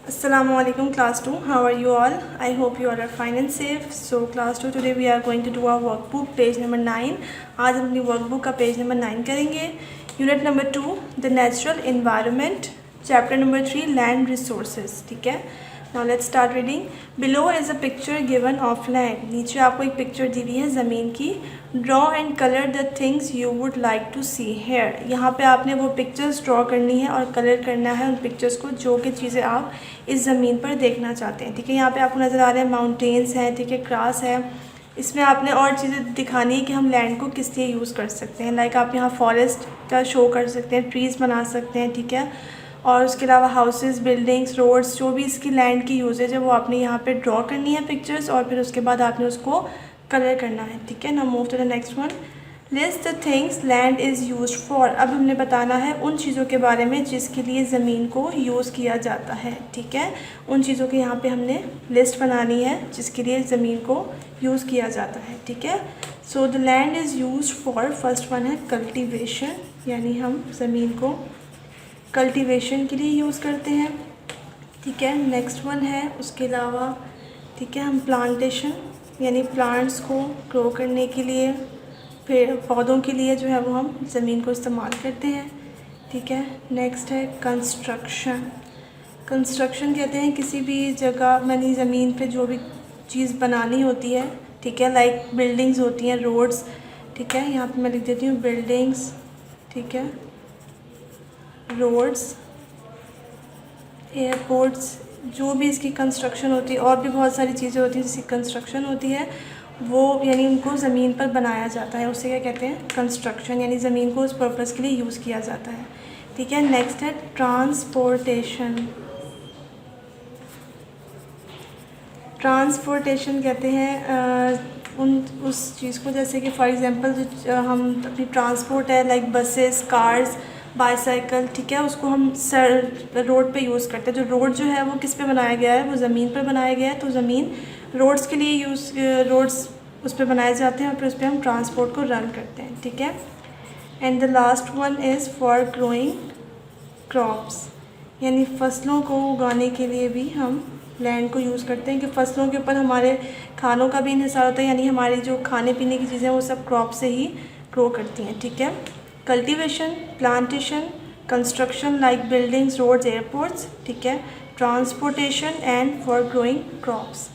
Assalamualaikum class 2, how are you all? I hope you all are fine and safe. So class 2, today we are going to do our workbook page number 9. आज हम अपनी workbook का page number 9 करेंगे. Unit number 2, the natural environment. Chapter number 3, land resources. ठीक है. Now let's start reading. Below is a picture given of land. नीचे आपको एक picture दी हुई है ज़मीन की. Draw and color the things you would like to see here. यहाँ पे आपने वो pictures draw करनी है और color करना है उन pictures को जो कि चीज़ें आप इस ज़मीन पर देखना चाहते हैं. ठीक है. यहाँ पे आपको नज़र आ रहे हैं माउंटेन्स हैं, ठीक है, ग्रास है. इसमें आपने और चीज़ें दिखानी है कि हम लैंड को किस लिए यूज़ कर सकते हैं. लाइक आप यहाँ फॉरेस्ट का शो कर सकते हैं, ट्रीज़ बना सकते हैं, ठीक है. और उसके अलावा हाउसेस, बिल्डिंग्स, रोड्स, जो भी इसकी लैंड की यूजेज है वो आपने यहाँ पे ड्रॉ करनी है पिक्चर्स और फिर उसके बाद आपने उसको कलर करना है. ठीक है. Now move to the next one. List the things land is used for. अब हमने बताना है उन चीज़ों के बारे में जिसके लिए ज़मीन को यूज़ किया जाता है. ठीक है. उन चीज़ों की यहाँ पे हमने लिस्ट बनानी है जिसके लिए ज़मीन को यूज़ किया जाता है. ठीक है. So the land is used for, first one है कल्टिवेशन, यानी हम ज़मीन को कल्टीवेशन के लिए यूज़ करते हैं. ठीक है. नेक्स्ट वन है उसके अलावा, ठीक है, हम प्लांटेशन यानी प्लांट्स को ग्रो करने के लिए, फिर पौधों के लिए जो है वो हम ज़मीन को इस्तेमाल करते हैं. ठीक है. नेक्स्ट है कंस्ट्रक्शन. कंस्ट्रक्शन कहते हैं किसी भी जगह यानी ज़मीन पे जो भी चीज़ बनानी होती है. ठीक है. लाइक बिल्डिंग्स होती हैं, रोड्स. ठीक है. यहाँ पे मैं लिख देती हूँ बिल्डिंग्स. ठीक है. रोड्स, एयरपोर्ट्स, जो भी इसकी कंस्ट्रक्शन होती है और भी बहुत सारी चीज़ें होती हैं जिसकी कंस्ट्रक्शन होती है वो यानी उनको ज़मीन पर बनाया जाता है. उसे क्या कहते हैं? कंस्ट्रक्शन. यानी ज़मीन को उस पर्पज़ के लिए यूज़ किया जाता है. ठीक है. नेक्स्ट है ट्रांसपोर्टेशन. ट्रांसपोर्टेशन कहते हैं उस चीज़ को, जैसे कि फॉर एग्ज़ाम्पल हम अपनी ट्रांसपोर्ट है लाइक बसेस, कार्स, बाईसाइकिल. ठीक है. उसको हम रोड पे यूज़ करते हैं. जो रोड जो है वो किस पे बनाया गया है? वो ज़मीन पर बनाया गया है. तो ज़मीन रोड्स के लिए रोड्स उस पर बनाए जाते हैं और फिर उस पर हम ट्रांसपोर्ट को रन करते हैं. ठीक है. And the last one is for growing crops, यानी फसलों को उगाने के लिए भी हम लैंड को यूज़ करते हैं कि फसलों के ऊपर हमारे खानों का भी इन्हिसार होता है, यानी हमारी जो खाने पीने की चीज़ें वो सब क्रॉप से ही ग्रो करती हैं. ठीक है. Cultivation, plantation, construction like buildings, roads, airports. ठीक है. Transportation and for growing crops.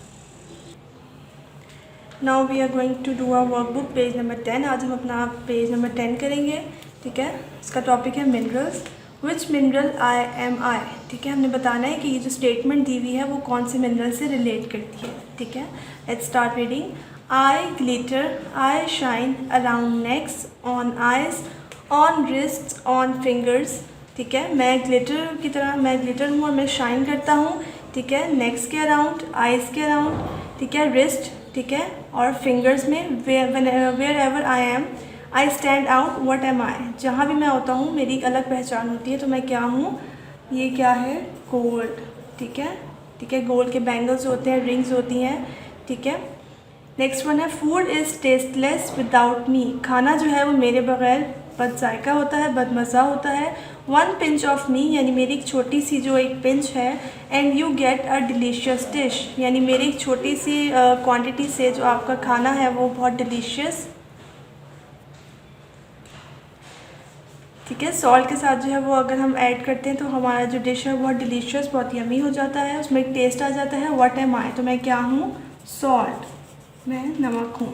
Now we are going to do our workbook page number 10. आज हम अपना पेज नंबर 10 करेंगे. ठीक है. इसका टॉपिक है मिनरल्स. विच मिनरल एम आई. ठीक है. हमने बताना है कि ये जो स्टेटमेंट दी हुई है वो कौन से मिनरल से रिलेट करती है. ठीक है. Let's start reading. I glitter, I shine around next, on eyes, on wrist, on fingers. ठीक है. मैं ग्लिटर की तरह, मैं ग्लिटर हूँ और मैं शाइन करता हूँ. ठीक है. नेक्स के अराउंड, आइज़ के अराउंड, ठीक है, रिस्ट, ठीक है, और फिंगर्स में. Wherever I am I stand out. What am I. जहाँ भी मैं होता हूँ मेरी एक अलग पहचान होती है. तो मैं क्या हूँ? ये क्या है? गोल्ड. ठीक है. ठीक है. गोल्ड के बैंगल्स होते हैं, रिंग्स होती हैं. ठीक है. नेक्स्ट वन है food is tasteless without me. खाना जो है वो मेरे बगैर बद जायका होता है, बदमज़ा होता है. वन पिंच ऑफ मी, यानी मेरी एक छोटी सी जो एक पिंच है. And you get a delicious dish, यानी मेरी एक छोटी सी क्वांटिटी से जो आपका खाना है वो बहुत डिलीशियस. ठीक है. सॉल्ट के साथ जो है वो अगर हम ऐड करते हैं तो हमारा जो डिश है बहुत डिलीशियस, बहुत यमी हो जाता है, उसमें एक टेस्ट आ जाता है. What am I. तो मैं क्या हूँ? सॉल्ट. मैं नमक हूँ.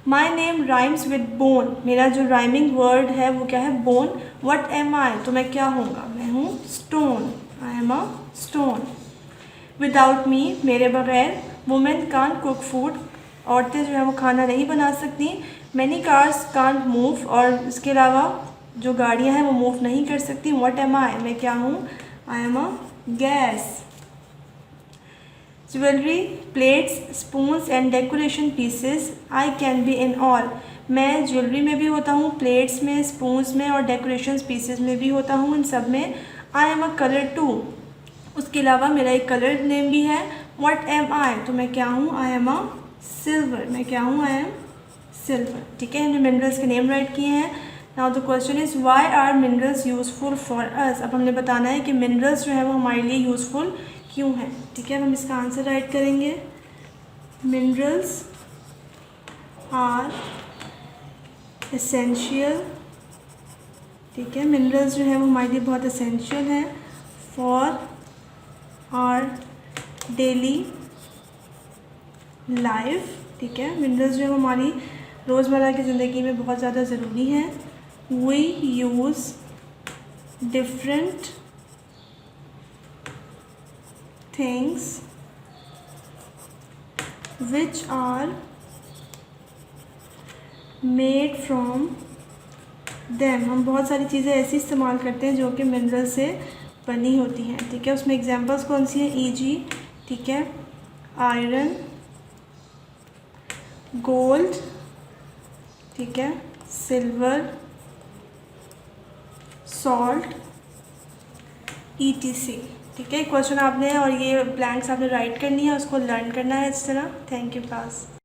My name rhymes with bone. मेरा जो राइमिंग वर्ड है वो क्या है? बोन. What M I. तो मैं क्या हूँगा? मैं हूँ stone. I am a stone. Without me, मेरे बगैर. Women can't cook food. औरतें जो है वो खाना नहीं बना सकती. Many cars can't move. और इसके अलावा जो गाड़ियाँ हैं वो मूव नहीं कर सकती. वट एम आई. मैं क्या हूँ? I am a gas. Jewellery, plates, spoons and decoration pieces. I can be in all. मैं ज्वेलरी में भी होता हूँ, प्लेट्स में, स्पून्स में और डेकोरेशन पीसेस में भी होता हूँ, इन सब में. I am a colour too. उसके अलावा मेरा एक कलर नेम भी है. What am I. तो मैं क्या हूँ? I am a silver. मैं क्या हूँ? I am silver. ठीक है. हमने मिनरल्स के नेम राइट किए हैं. Now the question is why are minerals useful for us. अब हमने बताना है कि मिनरल्स जो है वो हमारे लिए यूज़फुल क्यों है। ठीक है, हम इसका आंसर राइट करेंगे। Minerals are essential. ठीक है, मिनरल्स जो है वो हमारे लिए बहुत एसेंशियल है फॉर आर डेली लाइफ। ठीक है, मिनरल्स जो है वो हमारी रोज़मर्रा की ज़िंदगी में बहुत ज़्यादा ज़रूरी है। We use different things which are made from them. हम बहुत सारी चीज़ें ऐसी इस्तेमाल करते हैं जो कि मिनरल से बनी होती हैं। ठीक है, उसमें एग्जांपल्स कौन सी हैं? ईजी, ठीक है, आयरन, गोल्ड, ठीक है, सिल्वर, सॉल्ट, ETC। ठीक है, क्वेश्चन आपने और ये ब्लैंक्स आपने राइट करनी है, उसको लर्न करना है इस तरह। Thank you class.